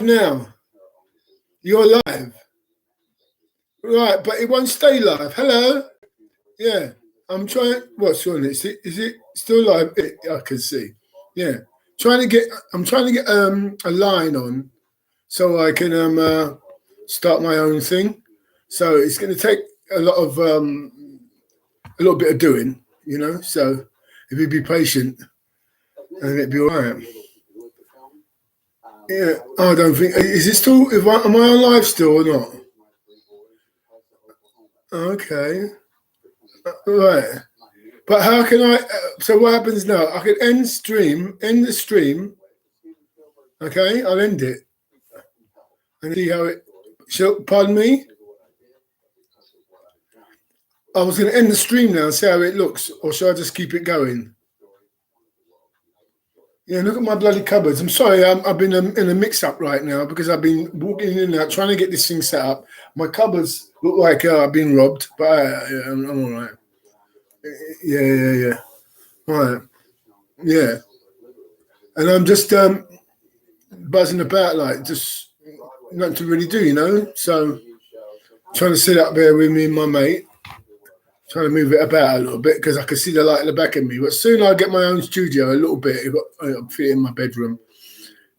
Now you're live, right? But it won't stay live. Hello, yeah. I'm trying. What's on it? Is it still live? I can see. Yeah, trying to get. I'm trying to get a line on so I can start my own thing. So it's going to take a lot of a little bit of doing, you know. So if you be patient, and it'd be all right. Yeah, I don't think. Is it still? Am I on live still or not? Okay, right. But how can I? So what happens now? I can end the stream. Okay, I'll end it and see how it. Pardon me. I was going to end the stream now and see how it looks, or should I just keep it going? Yeah, look at my bloody cupboards. I'm sorry, I've been in a mix-up right now because I've been walking in and out trying to get this thing set up. My cupboards look like I've been robbed, but I'm all right. Yeah. All right. Yeah. And I'm just buzzing about, like, just nothing to really do, you know? So trying to sit up there with me and my mate, trying to move it about a little bit because I can see the light in the back of me. But soon I'll get my own studio a little bit. I'll fit in my bedroom,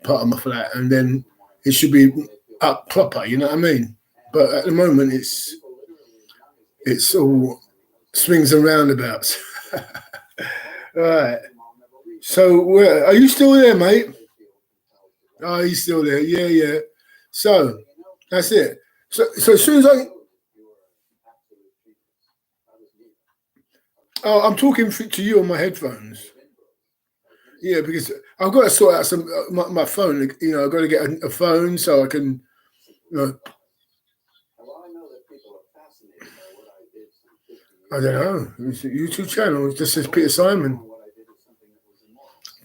part of my flat, and then it should be up proper, you know what I mean? But at the moment, it's all swings and roundabouts. All right. So are you still there, mate? Oh, he's still there. Yeah. So that's it. So as soon as I'm talking to you on my headphones. Yeah, because I've got to sort out my phone. You know, I've got to get a phone so I can. You know, I don't know. It's a YouTube channel. It just says Peter Simon.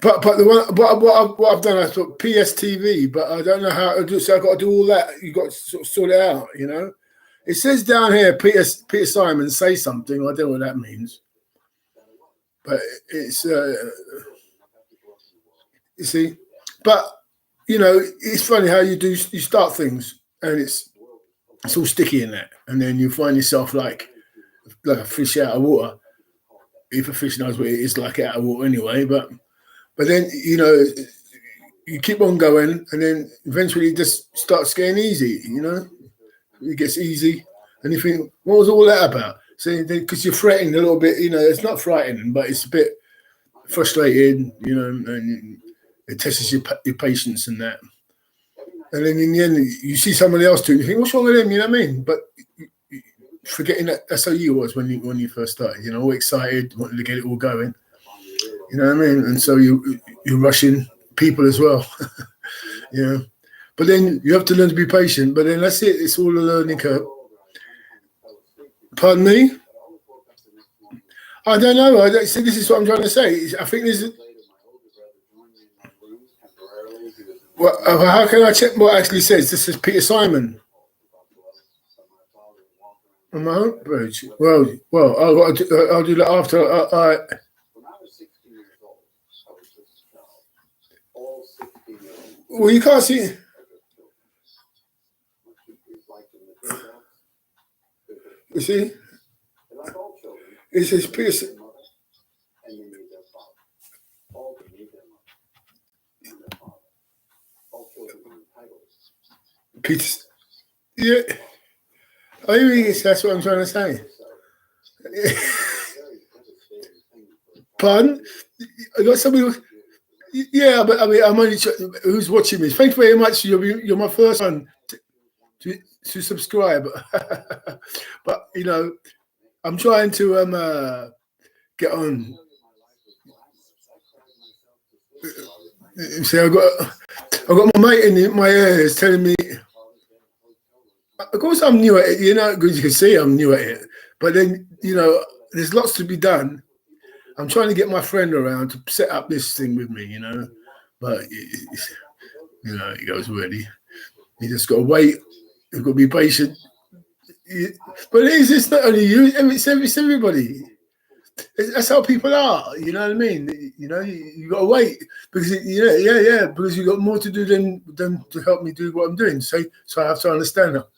But what I've done, I thought pstv, but I don't know how to do. So I've got to do all that. You got to sort of sort it out. You know, it says down here Peter Simon say something. I don't know what that means. But it's you see, but you know, it's funny how you start things and it's all sticky in that, and then you find yourself like a fish out of water. If a fish knows what it is like out of water anyway, but then you know you keep on going, and then eventually it just starts getting easy. You know, it gets easy, and you think, what was all that about? So because you're fretting a little bit, you know, it's not frightening, but it's a bit frustrating, you know, and it tests your patience and that. And then in the end, you see somebody else do it, you think, what's wrong with them? You know what I mean? But forgetting that's how you was when you first started, you know, all excited, wanting to get it all going. You know what I mean? And so you're rushing people as well. You know. But then you have to learn to be patient. But then that's it. It's all a learning curve. Pardon me? I don't know. See, this is what I'm trying to say. I think there's. Well, how can I check what it actually says? This is Peter Simon. On my homepage. Well, I'll do that after. Well, you can't see. You see? It says Peter. Peter. Yeah. I mean, that's what I'm trying to say. Pardon? I got somebody. Yeah, but I mean, I'm only who's watching me. Thank you very much. You're my first one to subscribe. But you know, I'm trying to get on. See, I got my mate in my ears telling me. Of course, I'm new at it. You know, because you can see I'm new at it. But then, you know, there's lots to be done. I'm trying to get my friend around to set up this thing with me, you know. But, you know, he goes already. You just got to wait. You've got to be patient. But it's not only you. It's everybody. That's how people are. You know what I mean? You know, you got to wait because because you got more to do than to help me do what I'm doing. So I have to understand that.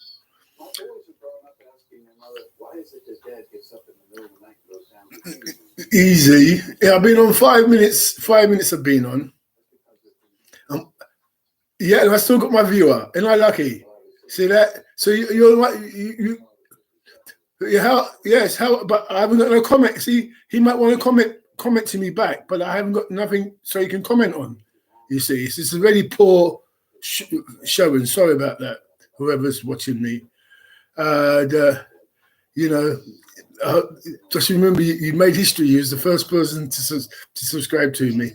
Easy. Yeah, I've been on 5 minutes. 5 minutes I've been on. Yeah, and I still got my viewer. Am I lucky? See that? So you're like how? Yes, how? But I haven't got no comment. See, he might want to comment to me back, but I haven't got nothing so he can comment on. You see, it's a very poor showing. Sorry about that. Whoever's watching me, you know, just remember you made history. You was the first person to subscribe to me.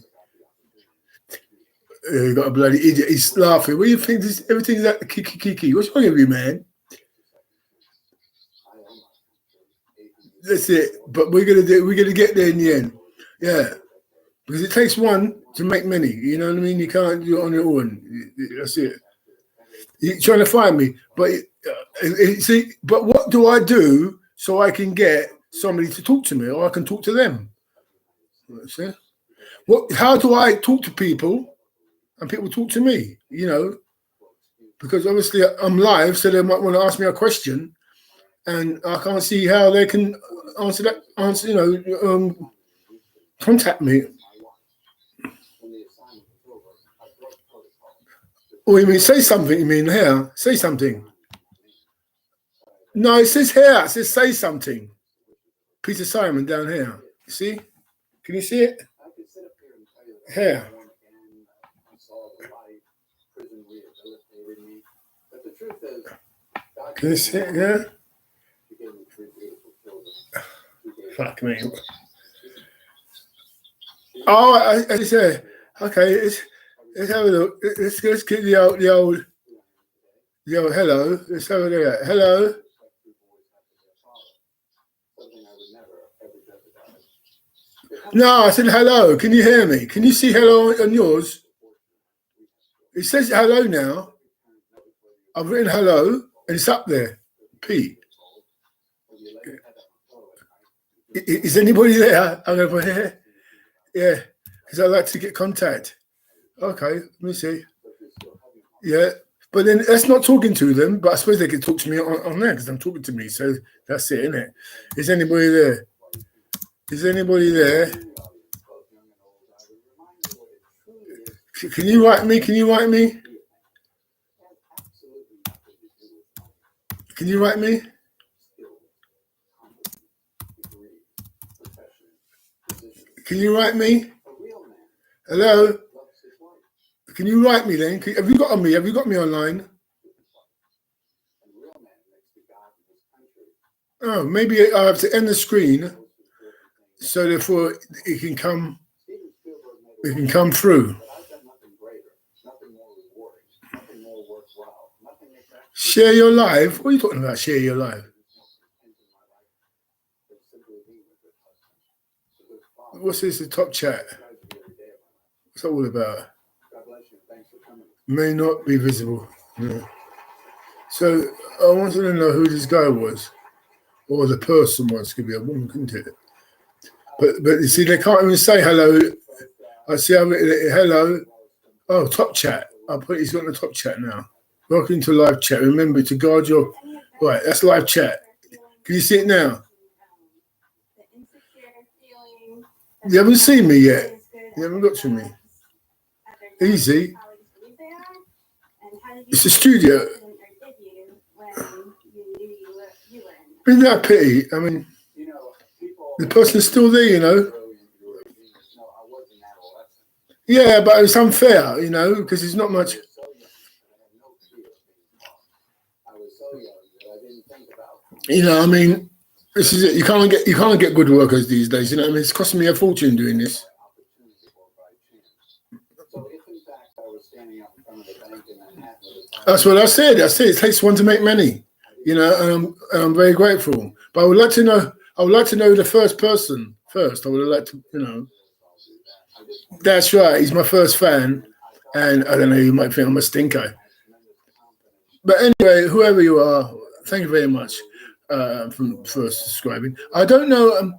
You got a bloody idiot. He's laughing. What do you think? Everything's that kiki. What's wrong with you, man? That's it. But we're gonna get there in the end. Yeah. Because it takes one to make many. You know what I mean? You can't do it on your own. That's it. You're trying to find me. But see, but what do I do so I can get somebody to talk to me or I can talk to them? See? How do I talk to people and people talk to me? You know, because obviously I'm live, so they might want to ask me a question. And I can't see how they can answer, contact me. Oh, you mean say something? You mean here? Say something. No, it says here. It says say something. Peter Simon down here. You see? Can you see it? Here. Can you see it? Yeah. Fuck me. Oh, I say, okay. Let's have a look. Let's get the old hello. Let's have a look at hello. No, I said hello. Can you hear me? Can you see hello on yours? It says hello now. I've written hello, and it's up there. Pete. Is anybody there? I'm going to put here. Yeah, because I'd like to get contact. Okay, let me see. Yeah, but then that's not talking to them, but I suppose they can talk to me on there because I'm talking to me. So that's it, isn't it? Is anybody there? Is anybody there? Can you write me? Can you write me? Can you write me? Can you write me? Hello? Can you write me then? Have you got me? Have you got me online? Oh, maybe I have to end the screen so therefore it can come through. Share your live? What are you talking about? Share your live? What's this? The top chat? What's that all about? May not be visible. Yeah. So I wanted to know who this guy was, or the person was. Could be a woman, couldn't it? But you see, they can't even say hello. I see how hello. Oh, top chat. He's got the top chat now. Welcome to live chat. Remember to guard your right. That's live chat. Can you see it now? You haven't seen me yet. You haven't got to me. Easy. It's a studio. Isn't that a pity? I mean, the person's still there, you know. Yeah, but it's unfair, you know, because there's not much. You know, I mean, this is it. You can't get good workers these days. You know, I mean, it's costing me a fortune doing this. That's what I said. I said it takes one to make many. You know, and I'm very grateful. But I would like to know. I would like to know the first person first. I would like to, you know. That's right. He's my first fan, and I don't know. You might think I'm a stinker. But anyway, whoever you are, thank you very much for subscribing. I don't know.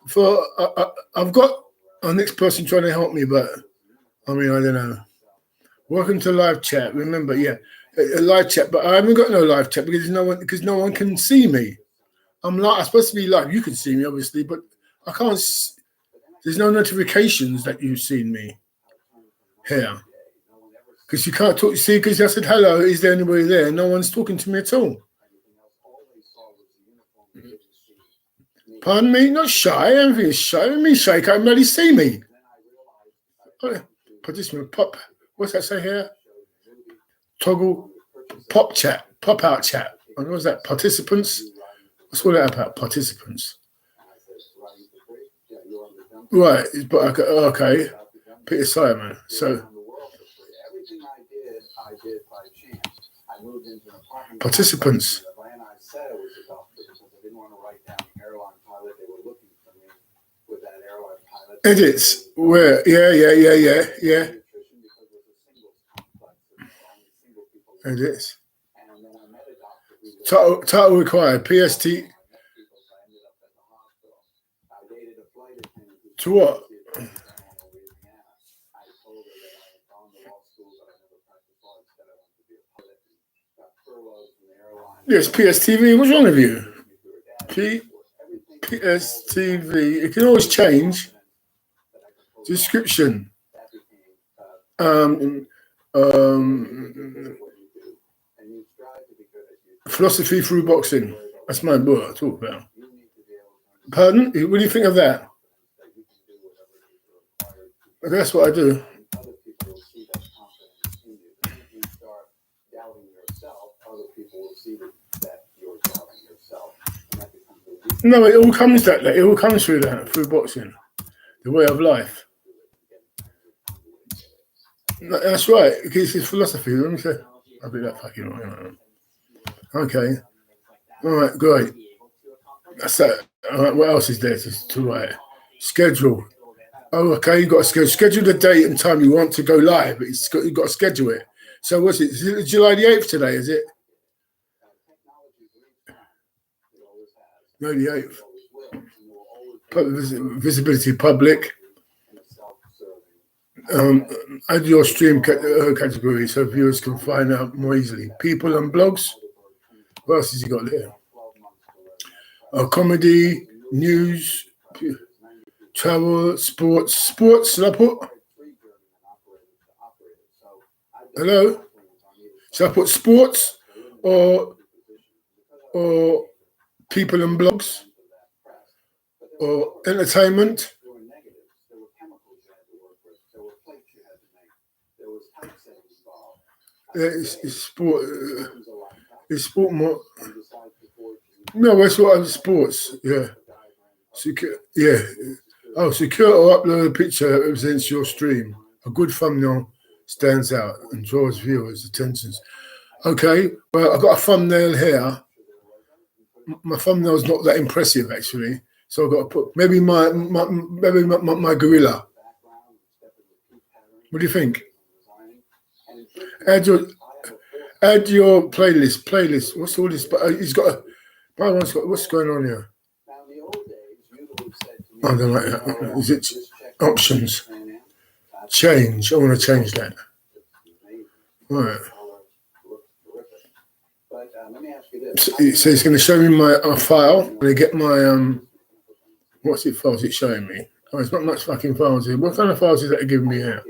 I've got our next person trying to help me, but I mean, I don't know. Welcome to live chat. Remember, yeah, a live chat, but I haven't got no live chat because no one can see me. I'm supposed to be live. You can see me, obviously, but I can't. There's no notifications that you've seen me here because you can't talk. See, because I said hello. Is there anybody there? No one's talking to me at all. Pardon me? Not shy. Everything is shy. Me shy. Can't really see me. Participant pop. What's that say here? Toggle pop chat. Pop out chat. And what's that? Participants. What's all that about? Participants. Right. But okay. Peter Simon. So participants. Edits. Where? Yeah. Edits. Title required. PST. To what? Yes, PSTV. What's wrong with you? PSTV. It can always change. Description. Philosophy through boxing. That's my book I talk about. Pardon? What do you think of that? That's what I do. No, it all comes it all comes through that, through boxing, the way of life. That's right. It's philosophy. Let me say, I'll be that fucking wrong. Okay. All right. Great. That's that. All right. What else is there to write? Schedule. Oh, okay. You got to schedule the date and time you want to go live. But you've got to schedule it. So what's it? Is it July the 8th today? Is it? No, the 8th. Visibility public. Add your stream category so viewers can find out more easily. People and blogs. What else has he got there? Comedy, news, travel, sports. Sports, should I put? Hello? Should I put sports or people and blogs? Or entertainment? It's sport. It's sport more. No, that's what I'm sports. Yeah. Secure. Yeah. Oh, secure or upload a picture that represents your stream. A good thumbnail stands out and draws viewers' attentions. Okay. Well, I've got a thumbnail here. My thumbnail's not that impressive actually, so I've got to put maybe my gorilla. What do you think? Add your playlist. What's all this? He's got what's going on here? I don't like that. Is it options? Change. I want to change that. All right. So it's going to show me my file. I'm going to get my what's it files it's showing me? Oh, it's not much fucking files here. What kind of files is that giving me here?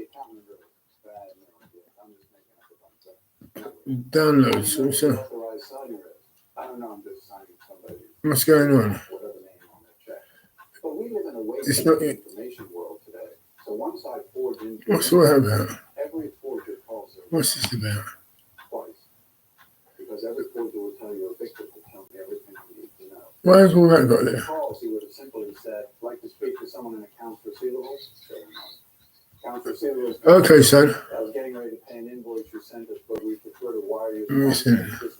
Downloads. So, what's going on? It's not. What's all that about? What's this about? Why has all that got there? He would have simply said, like to speak to someone in accounts receivables. Okay, son. I was getting ready to pay an invoice you sent us, but we prefer to wire you. Just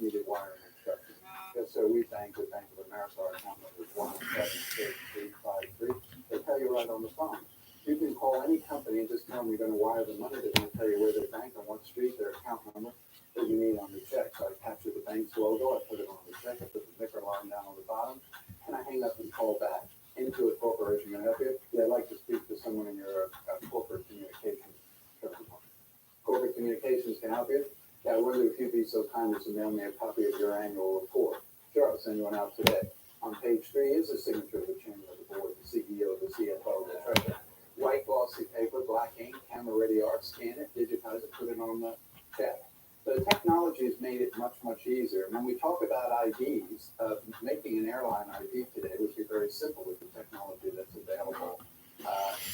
needed wiring instructions. Yes, sir. We thank the Bank of America. Our account number is 117-353. They tell you right on the phone. You can call any company and just tell them you're going to wire the money. They're going to tell you where they bank, on what street, their account number that you need on the check. So I captured the bank's logo. I put it on the check. I put the Vicar line down on the bottom, and I hang up and call back. Intuit Corporation, can I help you? Yeah, I'd like to speak to someone in your corporate communications department. Corporate communications can help you? Yeah, I wonder if you'd be so kind as to mail me a copy of your annual report. Sure, I'll send you one out today. On page 3 is the signature of the chairman of the board, the CEO, the CFO, the treasurer. White glossy paper, black ink, camera ready art, scan it, digitize it, put it on the check. The technology has made it much, much easier. When we talk about IDs, making an airline ID today would be very simple with the technology that's available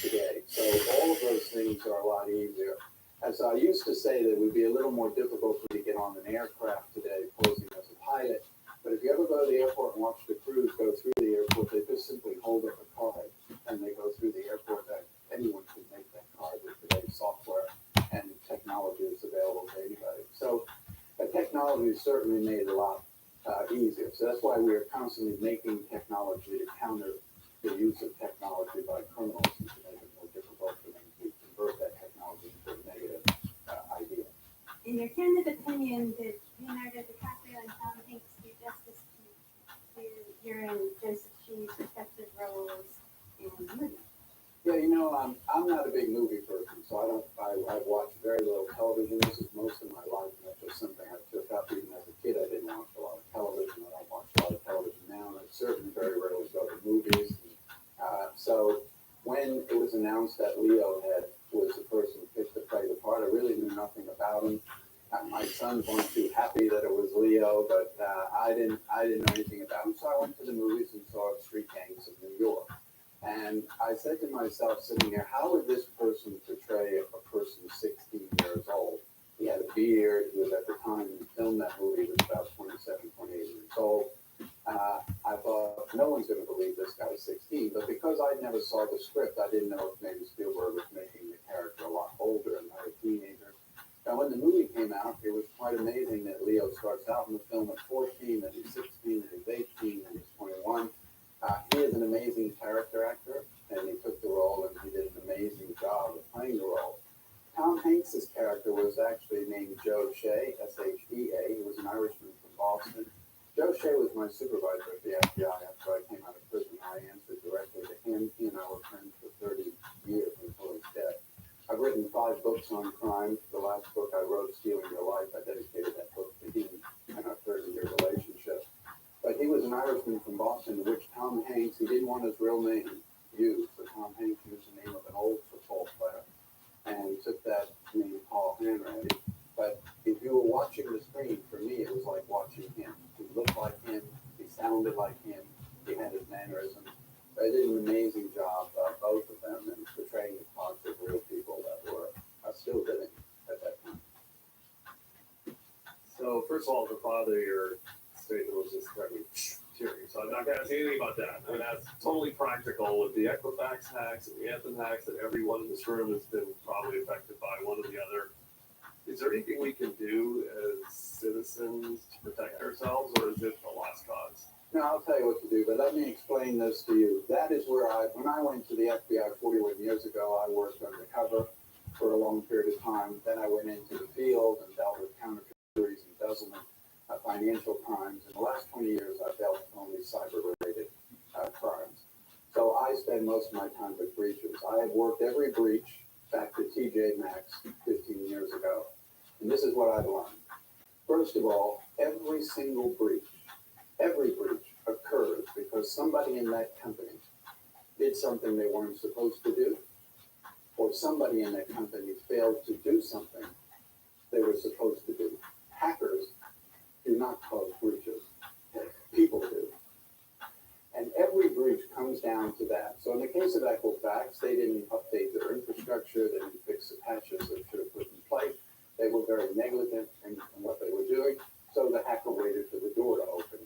today. So all of those things are a lot easier. As I used to say, that it would be a little more difficult for you to get on an aircraft today, posing as a pilot. But if you ever go to the airport and watch the crews go through the airport, they just simply hold up a card and they go through the airport. That anyone can make that card with today's software and technology is available to anybody. So the technology has certainly made it a lot easier. So that's why we are constantly making technology to counter the use of technology by criminals and to make it more difficult for them to convert that technology into a negative idea. In your candid opinion, did Leonardo DiCaprio and Tom Hanks do justice to your and Joseph Shee's respective roles in the movie? Yeah, I'm not a big movie person, so I've watched very little television. This is most of my life, and that's just something I took up. Even as a kid, I didn't watch a lot of television. I don't watch a lot of television now, and I certainly very rarely go to movies. So when it was announced that Leo was the person picked to play the part, I really knew nothing about him. My sons weren't too happy that it was Leo, but I didn't know anything about him, so I went to the movies and saw Street Gangs of New York. And I said to myself, sitting there, how would this person portray a person 16 years old? He had a beard. He was at the time he filmed that movie, he was about 27, 28 years old. I thought, no one's going to believe this guy's 16. But because I never saw the script, I didn't know if maybe Spielberg was making the character a lot older and not a teenager. Now, when the movie came out, it was quite amazing that Leo starts out in the film at 14, then he's 16, then he's 18, then he's 21. He is an amazing character actor, and he took the role, and he did an amazing job of playing the role. Tom Hanks' character was actually named Joe Shea, S-H-E-A. He was an Irishman from Boston. Joe Shea was my supervisor at the FBI after I came out of prison. I answered directly to him. He and I were friends for 30 years until his death. I've written 5 books on crime. The last book I wrote, Stealing Your Life, I dedicated that book to him and our 30-year relationship. But he was an Irishman from Boston, which Tom Hanks, he didn't want his real name used, so Tom Hanks used the name of an old football player and took that name, Paul Hanratty. But if you were watching the screen, for me, it was like watching him. He looked like him, he sounded like him, he had his mannerisms. They did an amazing job, both of them, in portraying the parts of real people that were still living at that time. So, first of all, the father of your statement was just very cheery, so I'm not going to say anything about that. I mean, that's totally practical with the Equifax hacks and the Anthem hacks, and everyone in this room has been probably affected by one or the other. Is there anything we can do as citizens to protect ourselves, or is it a lost cause? No, I'll tell you what to do, but let me explain this to you. That is where when I went to the FBI 41 years ago, I worked undercover for a long period of time. Then I went into the field and dealt with counterfeit, embezzlement, financial crimes. In the last 20 years, I've dealt with only cyber-related crimes. So I spend most of my time with breaches. I have worked every breach back to TJ Maxx 15 years ago. And this is what I've learned. First of all, every single breach occurs because somebody in that company did something they weren't supposed to do, or somebody in that company failed to do something they were supposed to do. Hackers do not cause breaches. People do. And every breach comes down to that. So in the case of Equifax, they didn't update their infrastructure. They didn't fix the patches they should have put in place. They were very negligent in what they were doing. So the hacker waited for the door to open.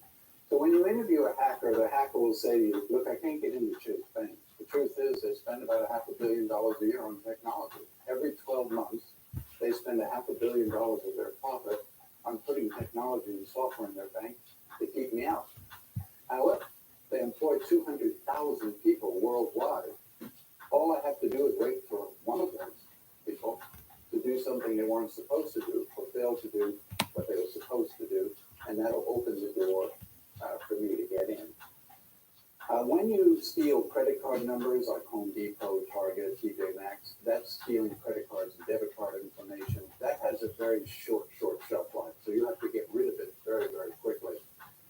So when you interview a hacker, the hacker will say to you, look, I can't get into Chase Bank. The truth is they spend about $500 million a year on technology. Every 12 months, they spend $500 million of their profit on putting technology and software in their bank to keep me out. However, they employ 200,000 people worldwide. All I have to do is wait for one of those people to do something they weren't supposed to do or fail to do what they were supposed to do, and that'll open the door for me to get in. When you steal credit card numbers like Home Depot, Target, TJ Maxx, that's stealing credit cards and debit card information. That has a very short shelf life. So you have to get rid of it very, very quickly.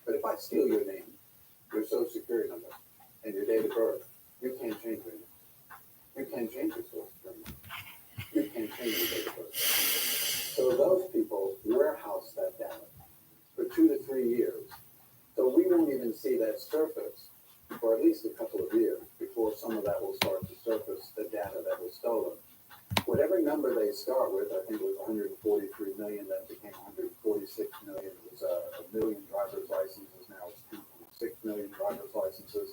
But if I steal your name, your social security number, and your date of birth, you can't change your name. You can't change your social security number. You can't change your date of birth. So those people warehouse that data for 2 to 3 years. So we won't even see that surface for at least a couple of years before some of that will start to surface, the data that was stolen. Whatever number they start with, I think it was 143 million, that became 146 million. It was a million driver's licenses, now it's 2.6 million driver's licenses.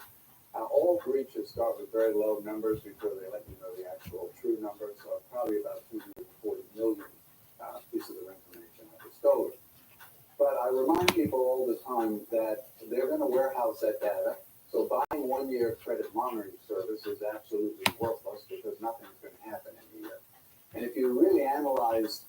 All breaches start with very low numbers before they let you know the actual true number. So probably about 240 million pieces of information that was stolen. But I remind people all the time that they're going to warehouse that data. So buying 1 year credit monitoring service is absolutely worthless because nothing's going to happen in a year. And if you really analyze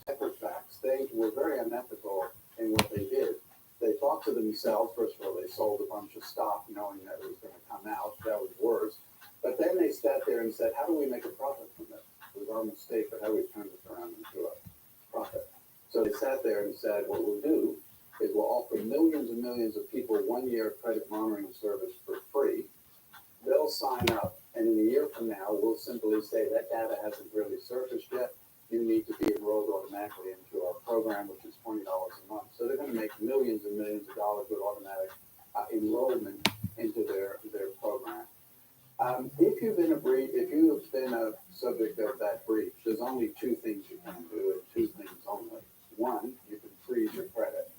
Equifax, they were very unethical in what they did. They thought to themselves, first of all, they sold a bunch of stock knowing that it was going to come out. That was worse. But then they sat there and said, how do we make a profit from this? It was our mistake, but how do we turn this around into a profit? So they sat there and said, what we'll do is we'll offer millions and millions of people 1 year credit monitoring service for free. They'll sign up, and in a year from now, we'll simply say that data hasn't really surfaced yet. You need to be enrolled automatically into our program, which is $20 a month. So they're going to make millions and millions of dollars with automatic enrollment into their program. If you've been a subject of that breach, there's only 2 things you can do, and 2 things only. One, you can freeze your credit.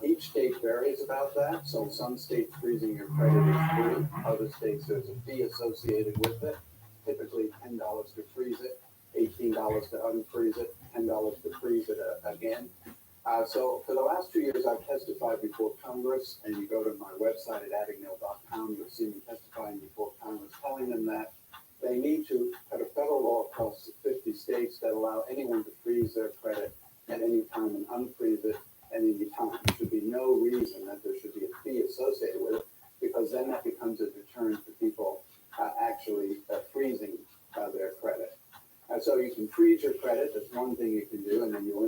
Each state varies about that. So some states freezing your credit is free. Other states there's a fee associated with it. Typically $10 to freeze it, $18 to unfreeze it, $10 to freeze it again. So for the last 2 years, I've testified before Congress, and you go to my website at addingnail.com, you'll see me testifying before Congress, telling them that they need to put a federal law across 50 states that allow anyone to freeze their credit at any time and unfreeze it at any time. There should be no reason that there should be a fee associated with it, because then that becomes a deterrent for people actually freezing their credit. So you can freeze your credit, that's one thing you can do, and then you'll